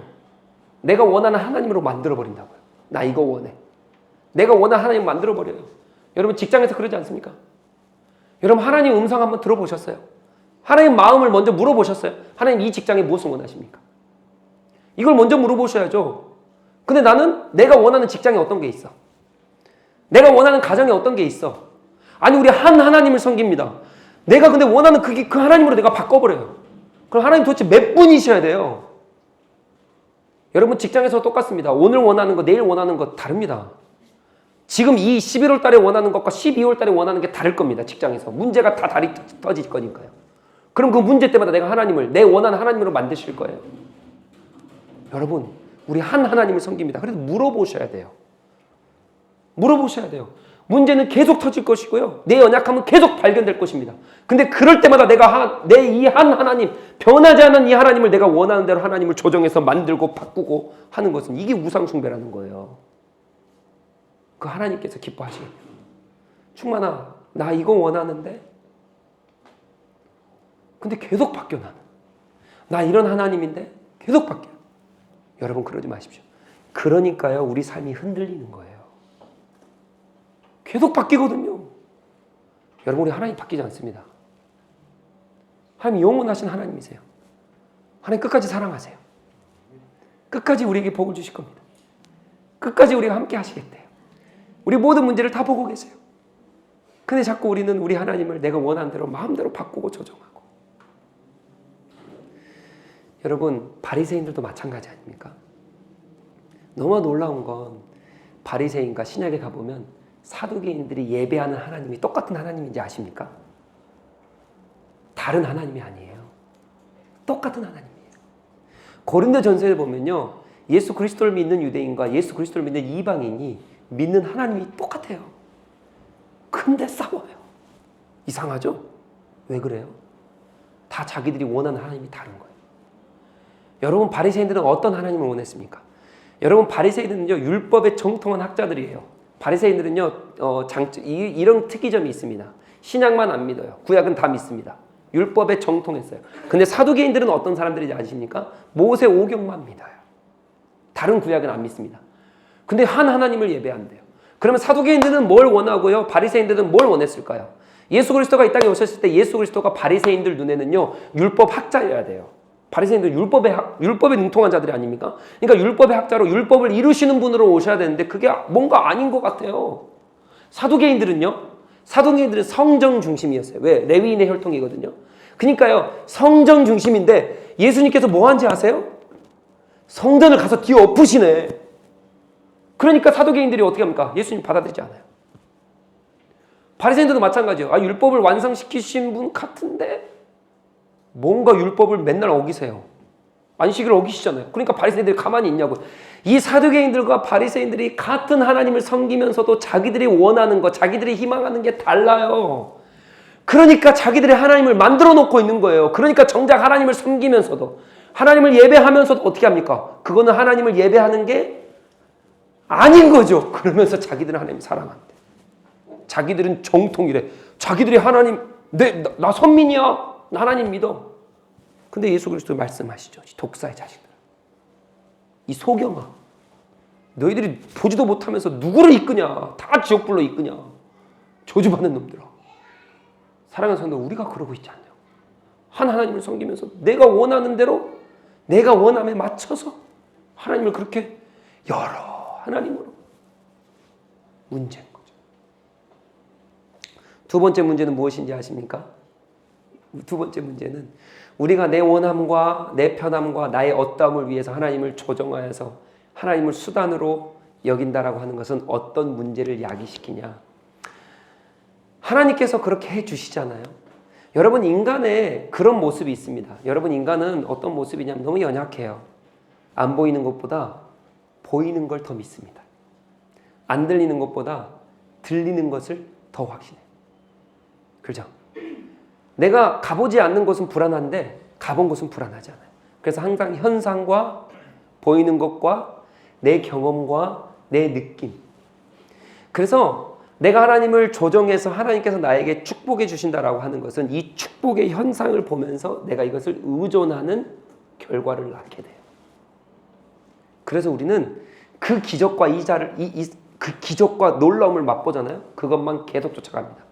내가 원하는 하나님으로 만들어버린다고요. 나 이거 원해. 내가 원하는 하나님 만들어버려요. 여러분 직장에서 그러지 않습니까? 여러분 하나님 음성 한번 들어보셨어요? 하나님 마음을 먼저 물어보셨어요? 하나님 이 직장에 무엇을 원하십니까? 이걸 먼저 물어보셔야죠. 근데 나는 내가 원하는 직장에 어떤 게 있어? 내가 원하는 가정에 어떤 게 있어? 아니 우리 한 하나님을 섬깁니다. 내가 근데 원하는 그게 그 하나님으로 내가 바꿔버려요. 그럼 하나님 도대체 몇 분이셔야 돼요? 여러분 직장에서 똑같습니다. 오늘 원하는 거 내일 원하는 거 다릅니다. 지금 이 11월 달에 원하는 것과 12월 달에 원하는 게 다를 겁니다. 직장에서. 문제가 다 다리 터질 거니까요. 그럼 그 문제 때마다 내가 하나님을 내 원하는 하나님으로 만드실 거예요. 여러분 우리 한 하나님을 섬깁니다. 그래서 물어보셔야 돼요. 물어보셔야 돼요. 문제는 계속 터질 것이고요. 내 연약함은 계속 발견될 것입니다. 근데 그럴 때마다 내가 내 이 한 하나님, 변하지 않은 이 하나님을 내가 원하는 대로 하나님을 조정해서 만들고 바꾸고 하는 것은 이게 우상숭배라는 거예요. 그 하나님께서 기뻐하시겠네요. 충만아, 나 이거 원하는데 근데 계속 바뀌어 나는. 나 이런 하나님인데 계속 바뀌어요. 여러분 그러지 마십시오. 그러니까요 우리 삶이 흔들리는 거예요. 계속 바뀌거든요. 여러분 우리 하나님 바뀌지 않습니다. 하나님 영원하신 하나님이세요. 하나님 끝까지 사랑하세요. 끝까지 우리에게 복을 주실 겁니다. 끝까지 우리가 함께 하시겠대요. 우리 모든 문제를 다 보고 계세요. 근데 자꾸 우리는 우리 하나님을 내가 원하는 대로 마음대로 바꾸고 조정하고. 여러분 바리새인들도 마찬가지 아닙니까? 너무 놀라운 건 바리새인과 신약에 가보면 사두개인들이 예배하는 하나님이 똑같은 하나님인지 아십니까? 다른 하나님이 아니에요. 똑같은 하나님이에요. 고린도전서에 보면요. 예수 그리스도를 믿는 유대인과 예수 그리스도를 믿는 이방인이 믿는 하나님이 똑같아요. 근데 싸워요. 이상하죠? 왜 그래요? 다 자기들이 원하는 하나님이 다른 거예요. 여러분 바리새인들은 어떤 하나님을 원했습니까? 여러분 바리새인들은요 율법에 정통한 학자들이에요. 바리새인들은요 이런 특이점이 있습니다. 신약만 안 믿어요. 구약은 다 믿습니다. 율법에 정통했어요. 근데 사두개인들은 어떤 사람들인지 아십니까? 모세 오경만 믿어요. 다른 구약은 안 믿습니다. 근데 한 하나님을 예배한대요. 그러면 사두개인들은 뭘 원하고요? 바리새인들은 뭘 원했을까요? 예수 그리스도가 이 땅에 오셨을 때 예수 그리스도가 바리새인들 눈에는요 율법 학자여야 돼요. 바리새인들 율법에 능통한 자들이 아닙니까? 그러니까 율법의 학자로 율법을 이루시는 분으로 오셔야 되는데 그게 뭔가 아닌 것 같아요. 사두개인들은 성정 중심이었어요. 왜? 레위인의 혈통이거든요. 그러니까요, 성정 중심인데 예수님께서 뭐 한지 아세요? 성전을 가서 뒤에 엎으시네. 그러니까 사두개인들이 어떻게 합니까? 예수님 받아들이지 않아요. 바리새인들도 마찬가지예요. 율법을 완성시키신 분 같은데 뭔가 율법을 맨날 어기세요. 안식일을 어기시잖아요. 그러니까 바리새인들이 가만히 있냐고요. 이 사두개인들과 바리새인들이 같은 하나님을 섬기면서도 자기들이 원하는 것, 자기들이 희망하는 게 달라요. 그러니까 자기들이 하나님을 만들어 놓고 있는 거예요. 그러니까 정작 하나님을 섬기면서도, 하나님을 예배하면서도 어떻게 합니까? 그거는 하나님을 예배하는 게 아닌 거죠. 그러면서 자기들은 하나님을 사랑한대. 자기들은 정통이래. 자기들이 하나님, 나 선민이야. 하나님 믿어. 근데 예수 그리스도 말씀하시죠. 독사의 자식들. 이 소경아. 너희들이 보지도 못하면서 누구를 이끄냐. 다 지옥불로 이끄냐. 저주받는 놈들아. 사랑하는 성도, 우리가 그러고 있지 않냐고. 하나님을 섬기면서 내가 원하는 대로, 내가 원함에 맞춰서 하나님을 그렇게 여러 하나님으로. 문제인 거죠. 두 번째 문제는 무엇인지 아십니까? 두 번째 문제는 우리가 내 원함과 내 편함과 나의 어떠함을 위해서 하나님을 조정하여서 하나님을 수단으로 여긴다라고 하는 것은 어떤 문제를 야기시키냐. 하나님께서 그렇게 해주시잖아요. 여러분, 인간의 그런 모습이 있습니다. 여러분, 인간은 어떤 모습이냐면 너무 연약해요. 안 보이는 것보다 보이는 걸 더 믿습니다. 안 들리는 것보다 들리는 것을 더 확신해요. 그렇죠? 내가 가보지 않는 곳은 불안한데 가본 곳은 불안하지 않아요. 그래서 항상 현상과 보이는 것과 내 경험과 내 느낌. 그래서 내가 하나님을 조정해서 하나님께서 나에게 축복해 주신다라고 하는 것은 이 축복의 현상을 보면서 내가 이것을 의존하는 결과를 낳게 돼요. 그래서 우리는 그 기적과 그 기적과 놀라움을 맛보잖아요. 그것만 계속 쫓아갑니다.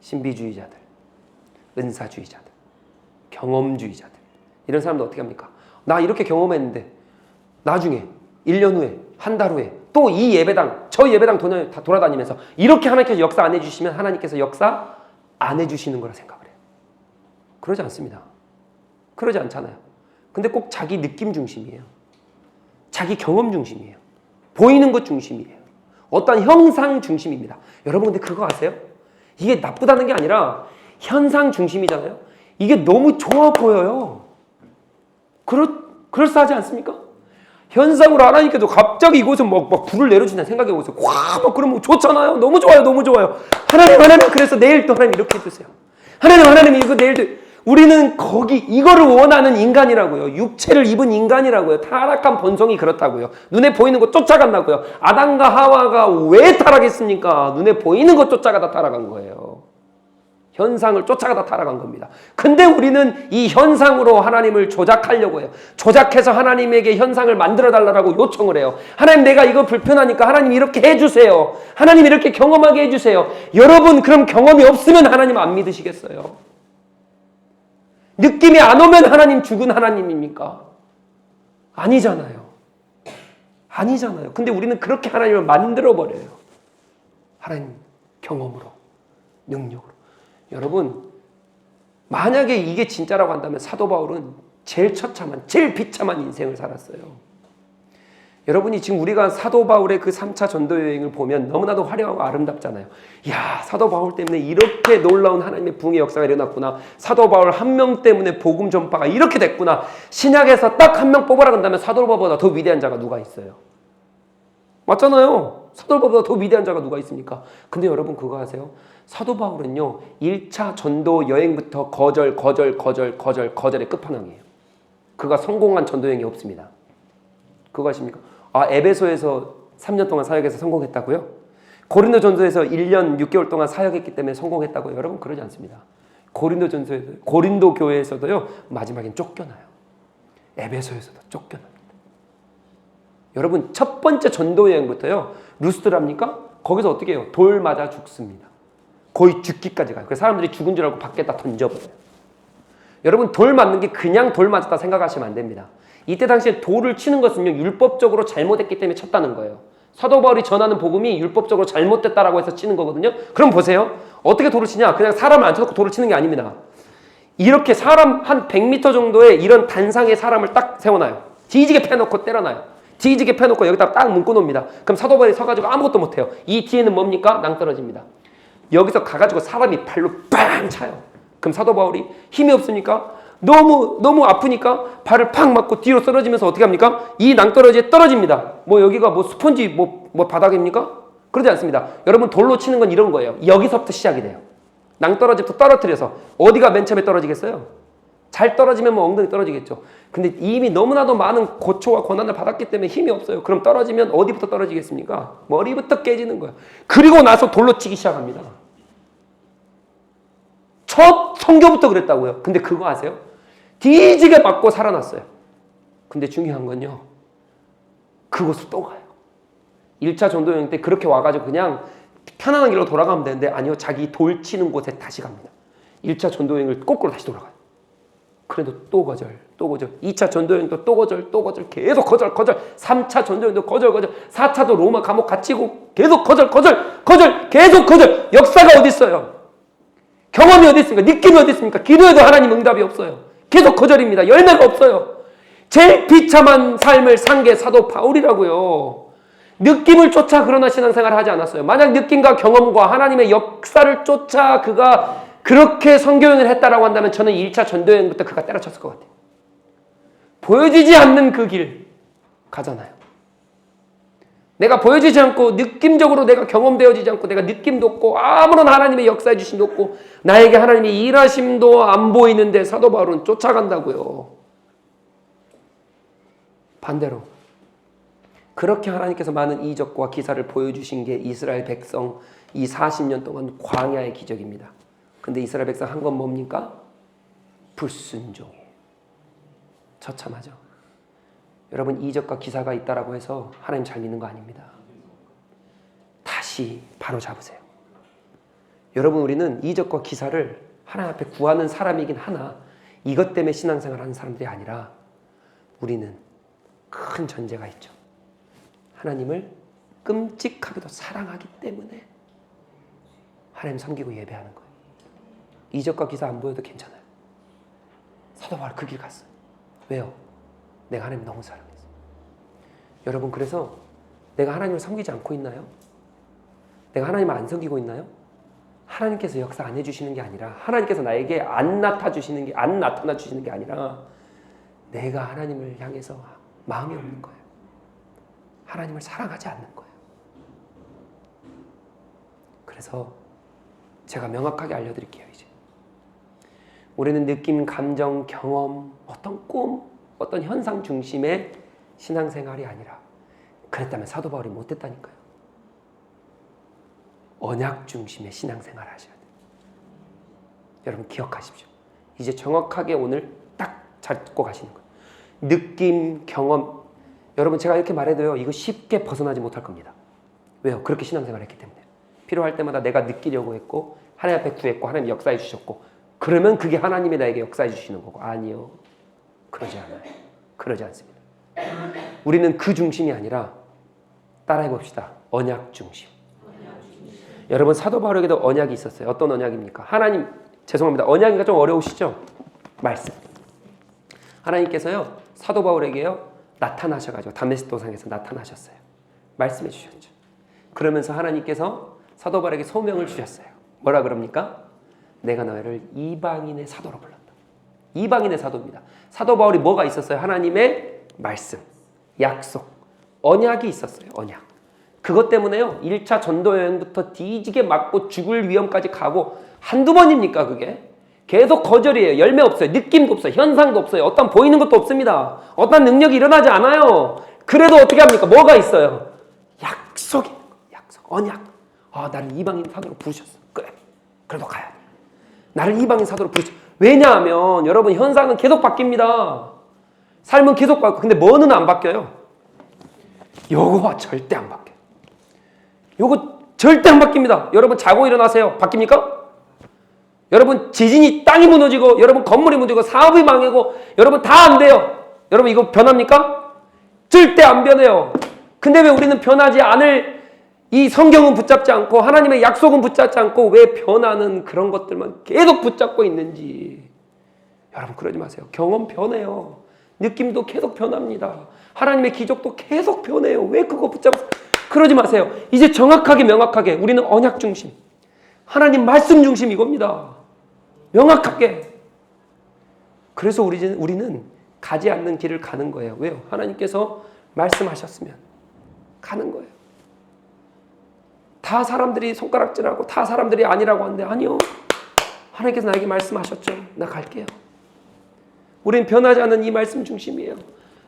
신비주의자들, 은사주의자들, 경험주의자들, 이런 사람들 어떻게 합니까? 나 이렇게 경험했는데 나중에 1년 후에, 한 달 후에 또 이 예배당, 저 예배당 돌아다니면서 이렇게 하나님께서 역사 안 해주시면 하나님께서 역사 안 해주시는 거라 생각을 해요. 그러지 않습니다. 그러지 않잖아요. 근데 꼭 자기 느낌 중심이에요. 자기 경험 중심이에요. 보이는 것 중심이에요. 어떤 형상 중심입니다. 여러분, 근데 그거 아세요? 이게 나쁘다는 게 아니라 현상 중심이잖아요. 이게 너무 좋아 보여요. 그럴싸하지 않습니까? 현상으로 하나님께도 갑자기 이곳에 막 불을 내려주냐 생각해보세요. 막 그러면 좋잖아요. 너무 좋아요. 너무 좋아요. 하나님, 그래서 내일 또 하나님 이렇게 해주세요. 하나님, 이거 내일도. 우리는 이거를 원하는 인간이라고요. 육체를 입은 인간이라고요. 타락한 본성이 그렇다고요. 눈에 보이는 거 쫓아간다고요. 아담과 하와가 왜 타락했습니까? 눈에 보이는 거 쫓아가다 타락한 거예요. 현상을 쫓아가다 타락한 겁니다. 근데 우리는 이 현상으로 하나님을 조작하려고 해요. 조작해서 하나님에게 현상을 만들어달라고 요청을 해요. 하나님, 내가 이거 불편하니까 하나님 이렇게 해주세요. 하나님 이렇게 경험하게 해주세요. 여러분, 그럼 경험이 없으면 하나님 안 믿으시겠어요? 느낌이 안 오면 하나님 죽은 하나님입니까? 아니잖아요. 근데 우리는 그렇게 하나님을 만들어버려요. 하나님 경험으로, 능력으로. 여러분, 만약에 이게 진짜라고 한다면 사도 바울은 제일 처참한, 제일 비참한 인생을 살았어요. 여러분이 지금 우리가 사도 바울의 그 3차 전도 여행을 보면 너무나도 화려하고 아름답잖아요. 이야, 사도 바울 때문에 이렇게 놀라운 하나님의 부흥의 역사가 일어났구나. 사도 바울 한 명 때문에 복음 전파가 이렇게 됐구나. 신약에서 딱 한 명 뽑아라 한다면 사도 바울보다 더 위대한 자가 누가 있어요? 맞잖아요. 사도 바울보다 더 위대한 자가 누가 있습니까? 근데 여러분, 그거 아세요? 사도 바울은요, 1차 전도 여행부터 거절의 끝판왕이에요. 그가 성공한 전도 여행이 없습니다. 그거 아십니까? 에베소에서 3년 동안 사역해서 성공했다고요? 고린도 전서에서 1년 6개월 동안 사역했기 때문에 성공했다고요? 여러분, 그러지 않습니다. 고린도 교회에서도요, 마지막엔 쫓겨나요. 에베소에서도 쫓겨납니다. 여러분, 첫 번째 전도 여행부터요, 루스드랍니까? 거기서 어떻게 해요? 돌 맞아 죽습니다. 거의 죽기까지 가요. 그래서 사람들이 죽은 줄 알고 밖에다 던져버려요. 여러분 돌 맞는 게 그냥 돌 맞았다 생각하시면 안 됩니다. 이때 당시에 돌을 치는 것은요 율법적으로 잘못했기 때문에 쳤다는 거예요. 사도 바울이 전하는 복음이 율법적으로 잘못됐다라고 해서 치는 거거든요. 그럼 보세요. 어떻게 돌을 치냐? 그냥 사람을 앉혀놓고 돌을 치는 게 아닙니다. 이렇게 사람 한 100m 정도의 이런 단상의 사람을 딱 세워놔요. 뒤지게 패놓고 때려놔요. 뒤지게 패놓고 여기다 딱 묶어놓습니다. 그럼 사도 바울이 서가지고 아무것도 못해요. 이 뒤에는 뭡니까? 낭떠러집니다. 여기서 가가지고 사람이 발로 빵 차요. 그럼 사도 바울이 힘이 없으니까 너무 아프니까 발을 팍 맞고 뒤로 쓰러지면서 어떻게 합니까? 이 낭떠러지에 떨어집니다. 뭐 여기가 뭐 스펀지 뭐 바닥입니까? 그러지 않습니다. 여러분 돌로 치는 건 이런 거예요. 여기서부터 시작이 돼요. 낭떠러지부터 떨어뜨려서 어디가 맨 처음에 떨어지겠어요? 잘 떨어지면 뭐 엉덩이 떨어지겠죠. 근데 이미 너무나도 많은 고초와 고난을 받았기 때문에 힘이 없어요. 그럼 떨어지면 어디부터 떨어지겠습니까? 머리부터 깨지는 거예요. 그리고 나서 돌로 치기 시작합니다. 첫 성교부터 그랬다고요. 근데 그거 아세요? 뒤지게 맞고 살아났어요. 근데 중요한 건요. 그곳을 또 가요. 1차 전도여행 때 그렇게 와가지고 그냥 편안한 길로 돌아가면 되는데 아니요. 자기 돌 치는 곳에 다시 갑니다. 1차 전도여행을 거꾸로 다시 돌아가요. 그래도 또 거절, 또 거절. 2차 전도여행도 또 거절, 또 거절. 계속 거절, 거절. 3차 전도여행도 거절, 거절. 4차도 로마 감옥 갇히고 계속 거절, 거절, 거절. 계속 거절. 역사가 어디 있어요? 경험이 어디 있습니까? 느낌이 어디 있습니까? 기도해도 하나님 응답이 없어요. 계속 거절입니다. 열매가 없어요. 제일 비참한 삶을 산 게 사도 바울이라고요. 느낌을 쫓아 그러나 신앙생활을 하지 않았어요. 만약 느낌과 경험과 하나님의 역사를 쫓아 그가 그렇게 선교여행을 했다라고 한다면 저는 1차 전도여행부터 그가 때려쳤을 것 같아요. 보여지지 않는 그 길 가잖아요. 내가 보여지지 않고 느낌적으로 내가 경험되어지지 않고 내가 느낌도 없고 아무런 하나님의 역사해 주심도 없고 나에게 하나님의 일하심도 안 보이는데 사도 바울은 쫓아간다고요. 반대로 그렇게 하나님께서 많은 이적과 기사를 보여주신 게 이스라엘 백성 이 40년 동안 광야의 기적입니다. 근데 이스라엘 백성 한 건 뭡니까? 불순종이에요. 처참하죠. 여러분 이적과 기사가 있다라고 해서 하나님 잘 믿는 거 아닙니다. 다시 바로 잡으세요. 여러분 우리는 이적과 기사를 하나님 앞에 구하는 사람이긴 하나 이것 때문에 신앙생활 하는 사람들이 아니라 우리는 큰 전제가 있죠. 하나님을 끔찍하게도 사랑하기 때문에 하나님 섬기고 예배하는 거예요. 이적과 기사 안 보여도 괜찮아요. 사도 바울 그 길 갔어요. 왜요? 내가 하나님 너무 사랑했어요. 여러분 그래서 내가 하나님을 섬기지 않고 있나요? 내가 하나님을 안 섬기고 있나요? 하나님께서 역사 안 해주시는 게 아니라 하나님께서 나에게 안 나타나 주시는 게 아니라 내가 하나님을 향해서 마음이 없는 거예요. 하나님을 사랑하지 않는 거예요. 그래서 제가 명확하게 알려드릴게요. 이제 우리는 느낌, 감정, 경험, 어떤 꿈, 어떤 현상 중심의 신앙생활이 아니라 그랬다면 사도 바울이 못했다니까요. 언약 중심의 신앙생활을 하셔야 돼요. 여러분 기억하십시오. 이제 정확하게 오늘 딱 잡고 가시는 거예요. 느낌, 경험. 여러분 제가 이렇게 말해도요. 이거 쉽게 벗어나지 못할 겁니다. 왜요? 그렇게 신앙생활을 했기 때문에. 필요할 때마다 내가 느끼려고 했고 하나님 앞에 구했고 하나님 역사해 주셨고 그러면 그게 하나님이 나에게 역사해 주시는 거고 아니요. 그러지 않아요. 그러지 않습니다. 우리는 그 중심이 아니라 따라해 봅시다. 언약 중심. 여러분 사도 바울에게도 언약이 있었어요. 어떤 언약입니까? 하나님 죄송합니다. 언약이가 좀 어려우시죠? 말씀. 하나님께서요. 사도 바울에게요. 나타나셔가지고 다메섹 도상에서 나타나셨어요. 말씀해 주셨죠. 그러면서 하나님께서 사도 바울에게 소명을 주셨어요. 뭐라 그럽니까? 내가 너희를 이방인의 사도로 불렀다. 이방인의 사도입니다. 사도 바울이 뭐가 있었어요? 하나님의 말씀, 약속, 언약이 있었어요. 언약. 그것 때문에요. 1차 전도여행부터 뒤지게 맞고 죽을 위험까지 가고 한두 번입니까 그게? 계속 거절이에요. 열매 없어요. 느낌도 없어요. 현상도 없어요. 어떤 보이는 것도 없습니다. 어떤 능력이 일어나지 않아요. 그래도 어떻게 합니까? 뭐가 있어요? 약속이 있는 거예요. 약속, 언약. 나를 이방인 사도로 부르셨어. 그래. 그래도 가야 돼. 나를 이방인 사도로 부르셨어. 왜냐하면 여러분 현상은 계속 바뀝니다. 삶은 계속 바뀌고 근데 뭐는 안 바뀌어요? 요거와 절대 안 바뀌어요. 요거 절대 안 바뀝니다. 여러분 자고 일어나세요. 바뀝니까? 여러분 지진이 땅이 무너지고 여러분 건물이 무너지고 사업이 망하고 여러분 다 안 돼요. 여러분 이거 변합니까? 절대 안 변해요. 근데 왜 우리는 변하지 않을 이 성경은 붙잡지 않고 하나님의 약속은 붙잡지 않고 왜 변하는 그런 것들만 계속 붙잡고 있는지. 여러분 그러지 마세요. 경험 변해요. 느낌도 계속 변합니다. 하나님의 기적도 계속 변해요. 왜 그거 붙잡아서 그러지 마세요. 이제 정확하게 명확하게 우리는 언약 중심, 하나님 말씀 중심 이겁니다. 명확하게. 그래서 우리는 가지 않는 길을 가는 거예요. 왜요? 하나님께서 말씀하셨으면 가는 거예요. 다 사람들이 손가락질하고 다 사람들이 아니라고 하는데 아니요. 하나님께서 나에게 말씀하셨죠. 나 갈게요. 우리는 변하지 않는 이 말씀 중심이에요.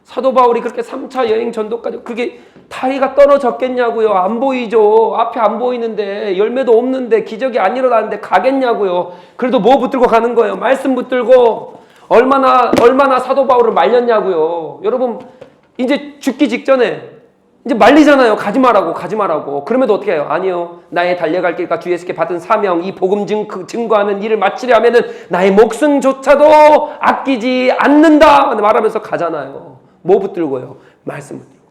사도 바울이 그렇게 3차 여행 전도까지 그게 다리가 떨어졌겠냐고요. 안 보이죠. 앞에 안 보이는데 열매도 없는데 기적이 안 일어나는데 가겠냐고요. 그래도 뭐 붙들고 가는 거예요. 말씀 붙들고 얼마나 사도 바울을 말렸냐고요. 여러분 이제 죽기 직전에 이제 말리잖아요. 가지 말라고. 그럼에도 어떻게 해요? 아니요. 나의 달려갈 길과 주 예수께 받은 사명, 이 복음 증거하는 일을 마치려 하면은 나의 목숨조차도 아끼지 않는다 말하면서 가잖아요. 뭐 붙들고요? 말씀 붙들고.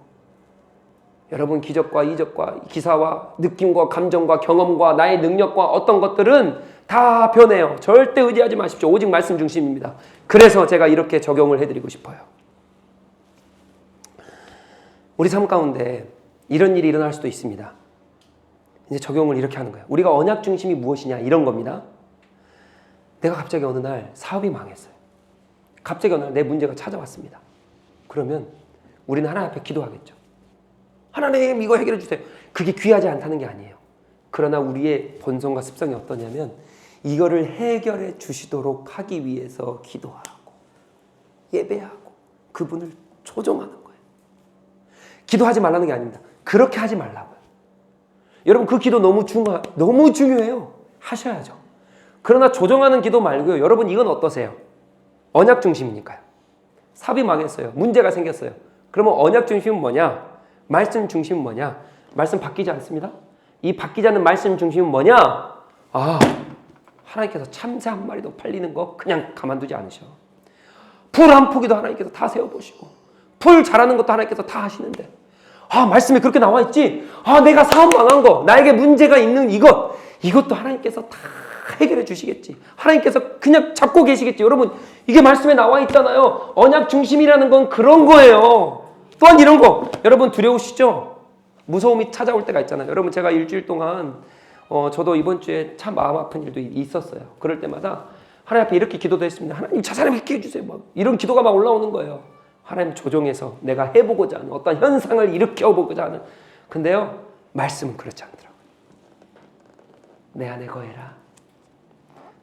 여러분 기적과 이적과 기사와 느낌과 감정과 경험과 나의 능력과 어떤 것들은 다 변해요. 절대 의지하지 마십시오. 오직 말씀 중심입니다. 그래서 제가 이렇게 적용을 해드리고 싶어요. 우리 삶 가운데 이런 일이 일어날 수도 있습니다. 이제 적용을 이렇게 하는 거예요. 우리가 언약 중심이 무엇이냐 이런 겁니다. 내가 갑자기 어느 날 사업이 망했어요. 갑자기 어느 날 내 문제가 찾아왔습니다. 그러면 우리는 하나님 앞에 기도하겠죠. 하나님 이거 해결해 주세요. 그게 귀하지 않다는 게 아니에요. 그러나 우리의 본성과 습성이 어떠냐면 이거를 해결해 주시도록 하기 위해서 기도하고 예배하고 그분을 조정하는 거예요. 기도하지 말라는 게 아닙니다. 그렇게 하지 말라고요. 여러분 그 기도 너무 중요해요. 하셔야죠. 그러나 조정하는 기도 말고요. 여러분 이건 어떠세요? 언약 중심이니까요. 사업이 망했어요. 문제가 생겼어요. 그러면 언약 중심은 뭐냐? 말씀 중심은 뭐냐? 말씀 바뀌지 않습니다. 이 바뀌지 않는 말씀 중심은 뭐냐? 하나님께서 참새 한 마리도 팔리는 거 그냥 가만두지 않으셔. 풀 한 포기도 하나님께서 다 세워보시고 풀 자라는 것도 하나님께서 다 하시는데 말씀에 그렇게 나와 있지. 내가 사업 망한 거, 나에게 문제가 있는 이것도 하나님께서 다 해결해 주시겠지. 하나님께서 그냥 잡고 계시겠지. 여러분 이게 말씀에 나와 있잖아요. 언약 중심이라는 건 그런 거예요. 또한 이런 거 여러분 두려우시죠? 무서움이 찾아올 때가 있잖아요. 여러분 제가 일주일 동안 저도 이번 주에 참 마음 아픈 일도 있었어요. 그럴 때마다 하나님 앞에 이렇게 기도도 했습니다. 하나님 저 사람 있게 해주세요. 이런 기도가 막 올라오는 거예요. 하나님 조정해서 내가 해보고자 하는 어떤 현상을 일으켜보고자 하는. 근데요 말씀은 그렇지 않더라고요. 내 안에 거해라.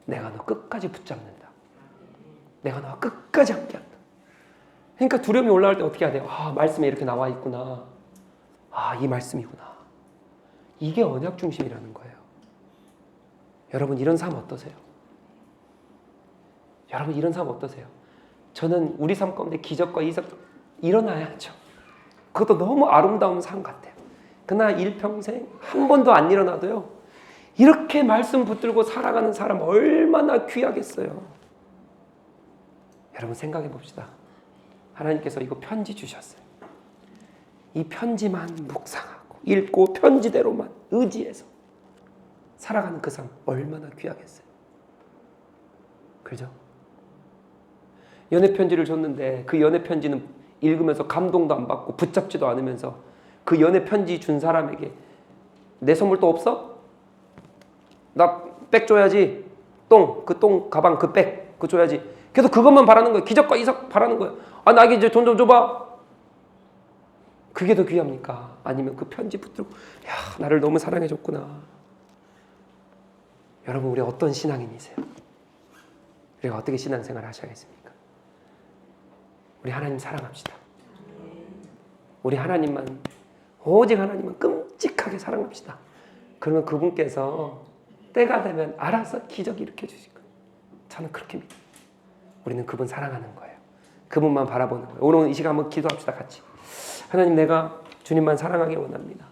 내가 너 끝까지 붙잡는다. 내가 너와 끝까지 함께한다. 그러니까 두려움이 올라올 때 어떻게 해야 돼요? 말씀에 이렇게 나와 있구나. 이 말씀이구나. 이게 언약 중심이라는 거예요. 여러분 이런 삶 어떠세요? 여러분 이런 삶 어떠세요? 저는 우리 삶 가운데 기적과 이적 일어나야죠. 그것도 너무 아름다운 삶 같아요. 그러나 일평생 한 번도 안 일어나도요. 이렇게 말씀 붙들고 살아가는 사람 얼마나 귀하겠어요. 여러분 생각해 봅시다. 하나님께서 이거 편지 주셨어요. 이 편지만 묵상하고 읽고 편지대로만 의지해서 살아가는 그 삶 얼마나 귀하겠어요. 그죠? 연애 편지를 줬는데 그 연애 편지는 읽으면서 감동도 안 받고 붙잡지도 않으면서 그 연애 편지 준 사람에게 내 선물 또 없어? 나 백 줘야지. 그 똥 가방 그 백 그거 줘야지. 계속 그것만 바라는 거예요. 기적과 이적 바라는 거예요. 나에게 이제 돈 좀 줘봐. 그게 더 귀합니까? 아니면 그 편지 붙들고 나를 너무 사랑해줬구나. 여러분 우리 어떤 신앙인이세요? 우리가 어떻게 신앙생활을 하셔야겠습니까? 우리 하나님 사랑합시다. 우리 하나님만 오직 하나님만 끔찍하게 사랑합시다. 그러면 그분께서 때가 되면 알아서 기적이 일으켜 주실 거예요. 저는 그렇게 믿어요. 우리는 그분 사랑하는 거예요. 그분만 바라보는 거예요. 오늘 이 시간 한번 기도합시다. 같이. 하나님 내가 주님만 사랑하기 원합니다.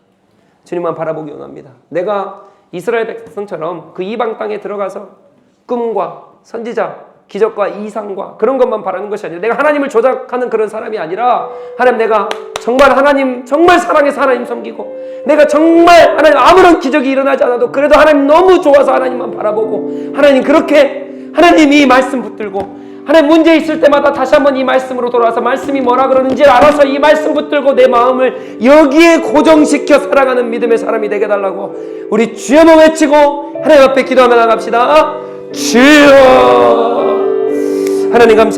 주님만 바라보기 원합니다. 내가 이스라엘 백성처럼 그 이방 땅에 들어가서 꿈과 선지자, 기적과 이상과 그런 것만 바라는 것이 아니라 내가 하나님을 조작하는 그런 사람이 아니라 하나님 내가 정말 하나님 정말 사랑해서 하나님 섬기고 내가 정말 하나님 아무런 기적이 일어나지 않아도 그래도 하나님 너무 좋아서 하나님만 바라보고 하나님 그렇게 하나님 이 말씀 붙들고 하나님 문제 있을 때마다 다시 한번 이 말씀으로 돌아와서 말씀이 뭐라 그러는지 알아서 이 말씀 붙들고 내 마음을 여기에 고정시켜 살아가는 믿음의 사람이 되게 달라고 우리 주여 한번 외치고 하나님 앞에 기도하며 나갑시다. 주여 하나님 감사